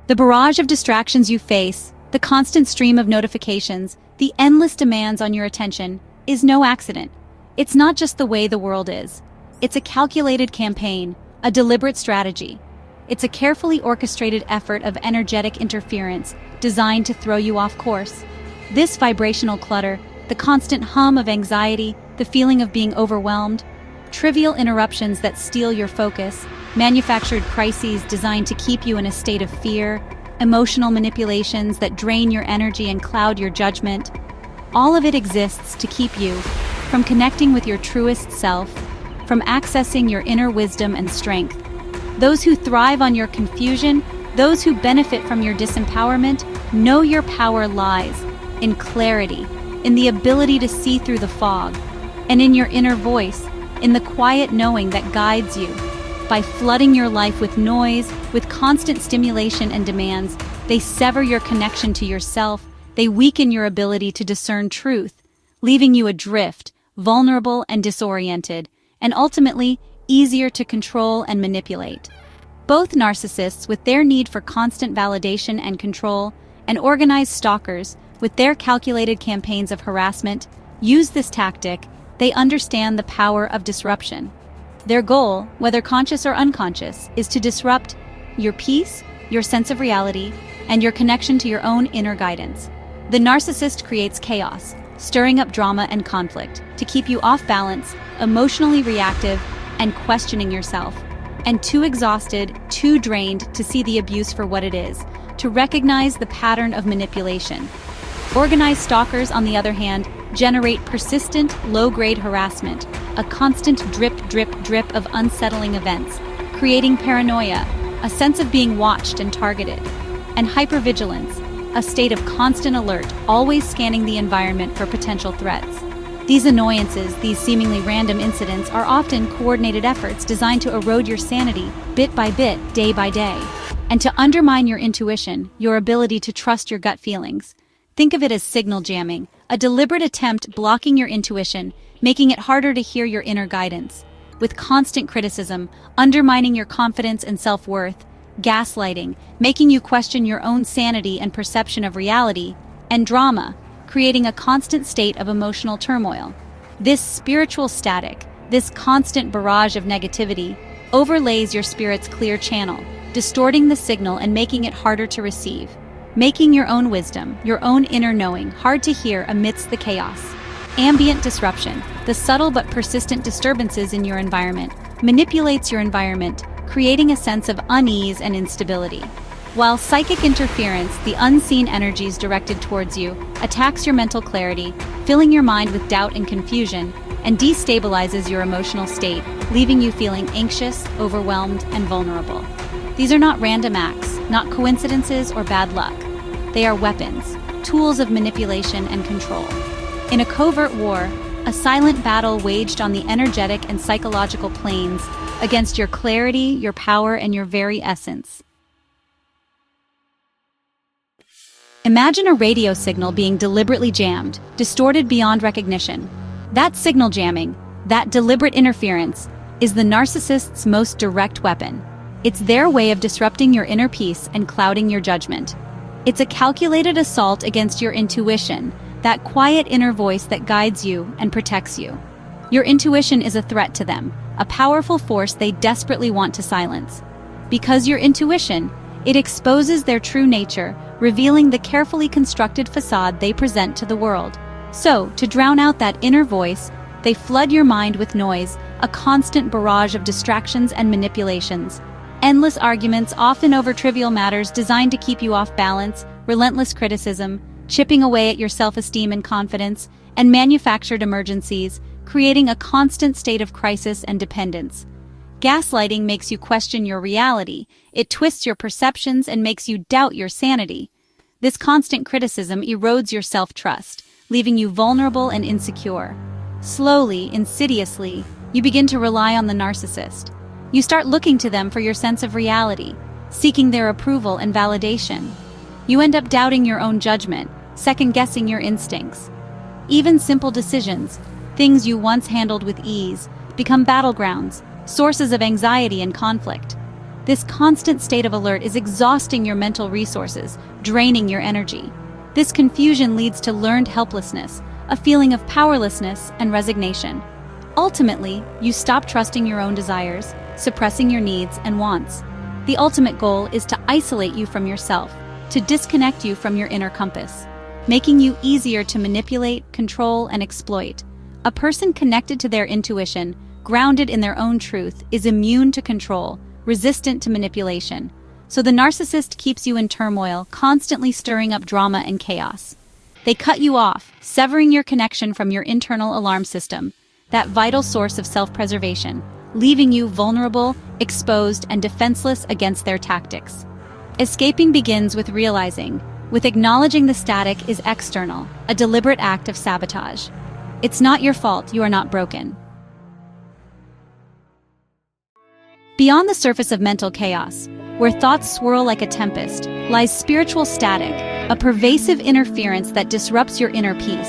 The barrage of distractions you face, the constant stream of notifications, the endless demands on your attention, is no accident. It's not just the way the world is. It's a calculated campaign, a deliberate strategy. It's a carefully orchestrated effort of energetic interference designed to throw you off course. This vibrational clutter, the constant hum of anxiety, the feeling of being overwhelmed, trivial interruptions that steal your focus, manufactured crises designed to keep you in a state of fear, emotional manipulations that drain your energy and cloud your judgment, all of it exists to keep you from connecting with your truest self, from accessing your inner wisdom and strength. Those who thrive on your confusion, those who benefit from your disempowerment, know your power lies in clarity, in the ability to see through the fog, and in your inner voice, in the quiet knowing that guides you. By flooding your life with noise, with constant stimulation and demands, they sever your connection to yourself, they weaken your ability to discern truth, leaving you adrift, vulnerable and disoriented, and ultimately easier to control and manipulate. Both narcissists, with their need for constant validation and control, and organized stalkers, with their calculated campaigns of harassment, use this tactic. They understand the power of disruption. Their goal, whether conscious or unconscious, is to disrupt your peace, your sense of reality, and your connection to your own inner guidance. The narcissist creates chaos, stirring up drama and conflict, to keep you off balance, emotionally reactive, and questioning yourself, and too exhausted, too drained to see the abuse for what it is, to recognize the pattern of manipulation. Organized stalkers, on the other hand, generate persistent, low-grade harassment, a constant drip, drip, drip of unsettling events, creating paranoia, a sense of being watched and targeted, and hypervigilance, a state of constant alert, always scanning the environment for potential threats. These annoyances, these seemingly random incidents, are often coordinated efforts designed to erode your sanity, bit by bit, day by day, and to undermine your intuition, your ability to trust your gut feelings. Think of it as signal jamming, a deliberate attempt blocking your intuition, making it harder to hear your inner guidance. With constant criticism, undermining your confidence and self-worth, gaslighting, making you question your own sanity and perception of reality, and drama, creating a constant state of emotional turmoil. This spiritual static, this constant barrage of negativity, overlays your spirit's clear channel, distorting the signal and making it harder to receive, making your own wisdom, your own inner knowing, hard to hear amidst the chaos. Ambient disruption, the subtle but persistent disturbances in your environment, manipulates your environment, creating a sense of unease and instability. While psychic interference, the unseen energies directed towards you, attacks your mental clarity, filling your mind with doubt and confusion, and destabilizes your emotional state, leaving you feeling anxious, overwhelmed, and vulnerable. These are not random acts, not coincidences or bad luck. They are weapons, tools of manipulation and control. In a covert war, a silent battle waged on the energetic and psychological planes against your clarity, your power, and your very essence. Imagine a radio signal being deliberately jammed, distorted beyond recognition. That signal jamming, that deliberate interference, is the narcissist's most direct weapon. It's their way of disrupting your inner peace and clouding your judgment. It's a calculated assault against your intuition, that quiet inner voice that guides you and protects you. Your intuition is a threat to them, a powerful force they desperately want to silence. Because your intuition, it exposes their true nature, revealing the carefully constructed facade they present to the world. So, to drown out that inner voice, they flood your mind with noise, a constant barrage of distractions and manipulations. Endless arguments, often over trivial matters designed to keep you off balance, relentless criticism, chipping away at your self-esteem and confidence, and manufactured emergencies, creating a constant state of crisis and dependence. Gaslighting makes you question your reality. It twists your perceptions and makes you doubt your sanity. This constant criticism erodes your self-trust, leaving you vulnerable and insecure. Slowly, insidiously, you begin to rely on the narcissist. You start looking to them for your sense of reality, seeking their approval and validation. You end up doubting your own judgment, second-guessing your instincts. Even simple decisions, things you once handled with ease, become battlegrounds, sources of anxiety and conflict. This constant state of alert is exhausting your mental resources, draining your energy. This confusion leads to learned helplessness, a feeling of powerlessness and resignation. Ultimately, you stop trusting your own desires, suppressing your needs and wants. The ultimate goal is to isolate you from yourself, to disconnect you from your inner compass, making you easier to manipulate, control, and exploit. A person connected to their intuition, grounded in their own truth, is immune to control, resistant to manipulation. So the narcissist keeps you in turmoil, constantly stirring up drama and chaos. They cut you off, severing your connection from your internal alarm system, that vital source of self-preservation, leaving you vulnerable, exposed, and defenseless against their tactics. Escaping begins with realizing, with acknowledging the static is external, a deliberate act of sabotage. It's not your fault, you are not broken. Beyond the surface of mental chaos, where thoughts swirl like a tempest, lies spiritual static, a pervasive interference that disrupts your inner peace.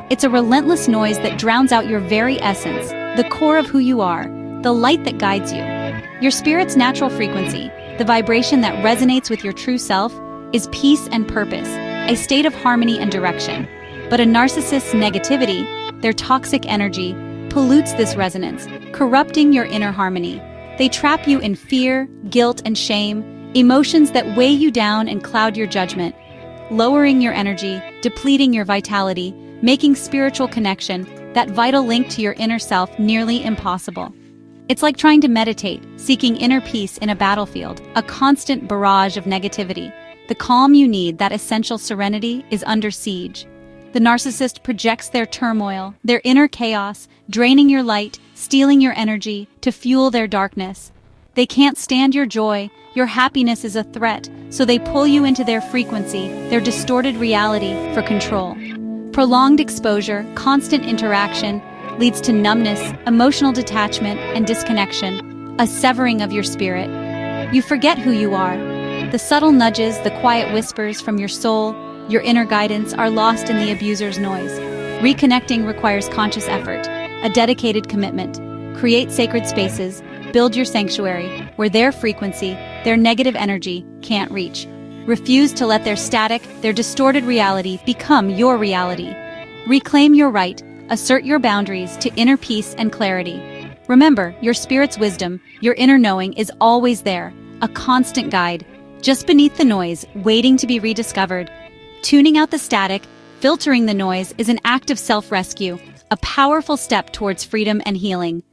It's a relentless noise that drowns out your very essence, the core of who you are, the light that guides you. Your spirit's natural frequency, the vibration that resonates with your true self, is peace and purpose, a state of harmony and direction. But a narcissist's negativity, their toxic energy, pollutes this resonance, corrupting your inner harmony. They trap you in fear, guilt, and shame, emotions that weigh you down and cloud your judgment, lowering your energy, depleting your vitality, making spiritual connection, that vital link to your inner self, nearly impossible. It's like trying to meditate, seeking inner peace in a battlefield, a constant barrage of negativity. The calm you need, that essential serenity, is under siege. The narcissist projects their turmoil, their inner chaos, draining your light, stealing your energy, to fuel their darkness. They can't stand your joy, your happiness is a threat, so they pull you into their frequency, their distorted reality, for control. Prolonged exposure, constant interaction, leads to numbness, emotional detachment, and disconnection, a severing of your spirit. You forget who you are. The subtle nudges, the quiet whispers from your soul, your inner guidance, are lost in the abuser's noise. Reconnecting requires conscious effort, a dedicated commitment. Create sacred spaces, build your sanctuary, where their frequency, their negative energy, can't reach. Refuse to let their static, their distorted reality become your reality. Reclaim your right, assert your boundaries to inner peace and clarity. Remember, your spirit's wisdom, your inner knowing, is always there, a constant guide, just beneath the noise, waiting to be rediscovered. Tuning out the static, filtering the noise, is an act of self-rescue, a powerful step towards freedom and healing.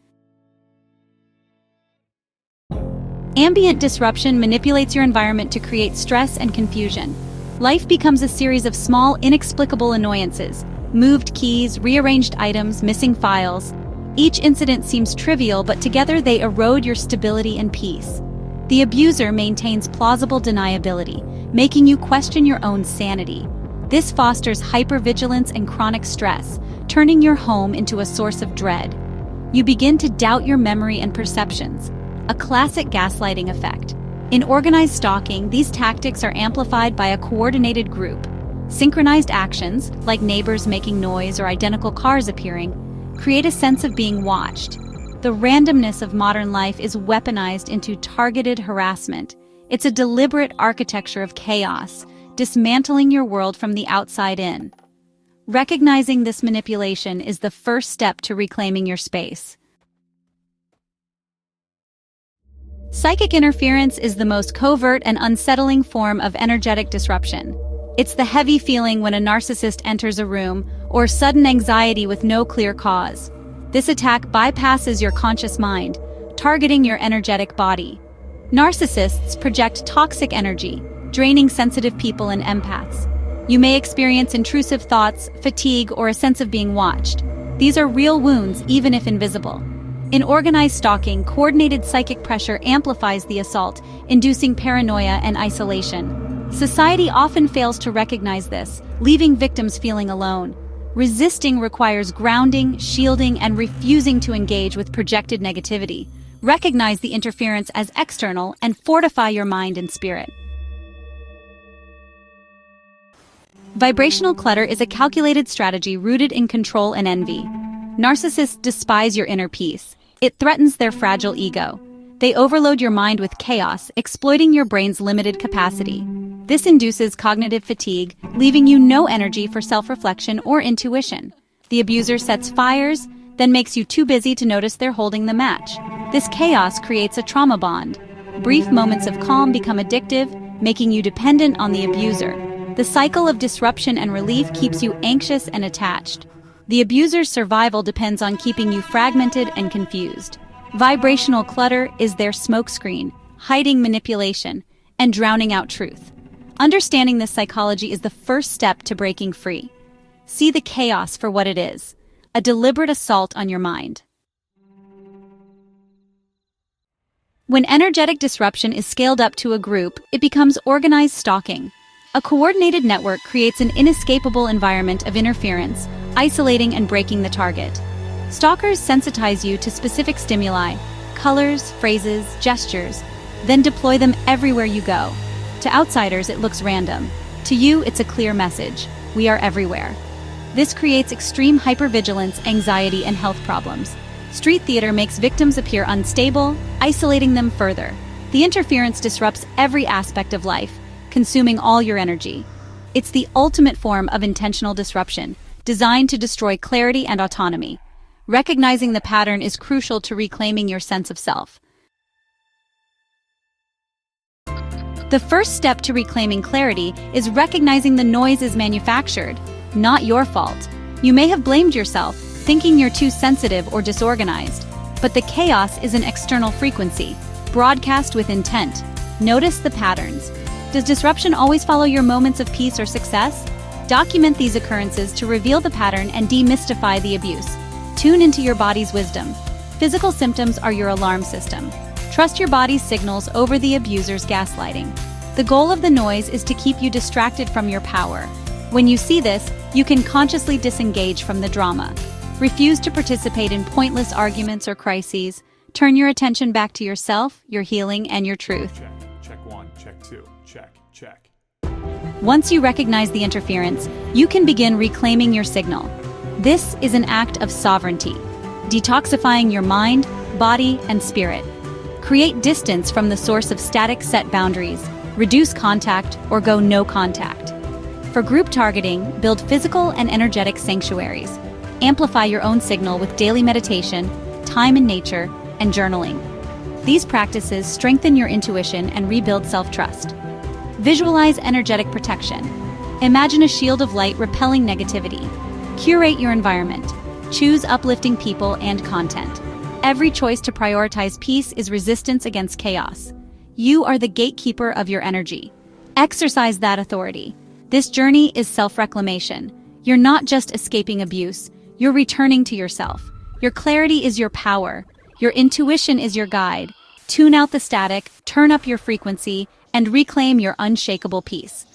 Ambient disruption manipulates your environment to create stress and confusion. Life becomes a series of small, inexplicable annoyances. Moved keys, rearranged items, missing files. Each incident seems trivial, but together they erode your stability and peace. The abuser maintains plausible deniability, making you question your own sanity. This fosters hypervigilance and chronic stress, turning your home into a source of dread. You begin to doubt your memory and perceptions, a classic gaslighting effect. In organized stalking, these tactics are amplified by a coordinated group. Synchronized actions, like neighbors making noise or identical cars appearing, create a sense of being watched. The randomness of modern life is weaponized into targeted harassment. It's a deliberate architecture of chaos, dismantling your world from the outside in. Recognizing this manipulation is the first step to reclaiming your space. Psychic interference is the most covert and unsettling form of energetic disruption. It's the heavy feeling when a narcissist enters a room, or sudden anxiety with no clear cause. This attack bypasses your conscious mind, targeting your energetic body. Narcissists project toxic energy, draining sensitive people and empaths. You may experience intrusive thoughts, fatigue, or a sense of being watched. These are real wounds, even if invisible. In organized stalking, coordinated psychic pressure amplifies the assault, inducing paranoia and isolation. Society often fails to recognize this, leaving victims feeling alone. Resisting requires grounding, shielding, and refusing to engage with projected negativity. Recognize the interference as external and fortify your mind and spirit. Vibrational clutter is a calculated strategy rooted in control and envy. Narcissists despise your inner peace. It threatens their fragile ego. They overload your mind with chaos, exploiting your brain's limited capacity. This induces cognitive fatigue, leaving you no energy for self-reflection or intuition. The abuser sets fires, then makes you too busy to notice they're holding the match. This chaos creates a trauma bond. Brief moments of calm become addictive, making you dependent on the abuser. The cycle of disruption and relief keeps you anxious and attached. The abuser's survival depends on keeping you fragmented and confused. Vibrational clutter is their smokescreen, hiding manipulation and drowning out truth. Understanding this psychology is the first step to breaking free. See the chaos for what it is, a deliberate assault on your mind. When energetic disruption is scaled up to a group, it becomes organized stalking. A coordinated network creates an inescapable environment of interference, isolating and breaking the target. Stalkers sensitize you to specific stimuli, colors, phrases, gestures, then deploy them everywhere you go. To outsiders, it looks random. To you, it's a clear message. We are everywhere. This creates extreme hypervigilance, anxiety, and health problems. Street theater makes victims appear unstable, isolating them further. The interference disrupts every aspect of life, consuming all your energy. It's the ultimate form of intentional disruption, designed to destroy clarity and autonomy. Recognizing the pattern is crucial to reclaiming your sense of self. The first step to reclaiming clarity is recognizing the noise is manufactured, not your fault. You may have blamed yourself, thinking you're too sensitive or disorganized, but the chaos is an external frequency, broadcast with intent. Notice the patterns. Does disruption always follow your moments of peace or success? Document these occurrences to reveal the pattern and demystify the abuse. Tune into your body's wisdom. Physical symptoms are your alarm system. Trust your body's signals over the abuser's gaslighting. The goal of the noise is to keep you distracted from your power. When you see this, you can consciously disengage from the drama. Refuse to participate in pointless arguments or crises. Turn your attention back to yourself, your healing, and your truth. Check one, check two, check. Once you recognize the interference, you can begin reclaiming your signal. This is an act of sovereignty, detoxifying your mind, body, and spirit. Create distance from the source of static, set boundaries, reduce contact, or go no contact. For group targeting, build physical and energetic sanctuaries. Amplify your own signal with daily meditation, time in nature, and journaling. These practices strengthen your intuition and rebuild self-trust. Visualize energetic protection. Imagine a shield of light repelling negativity. Curate your environment. Choose uplifting people and content. Every choice to prioritize peace is resistance against chaos. You are the gatekeeper of your energy. Exercise that authority. This journey is self-reclamation. You're not just escaping abuse, you're returning to yourself. Your clarity is your power. Your intuition is your guide. Tune out the static, turn up your frequency, and reclaim your unshakable peace.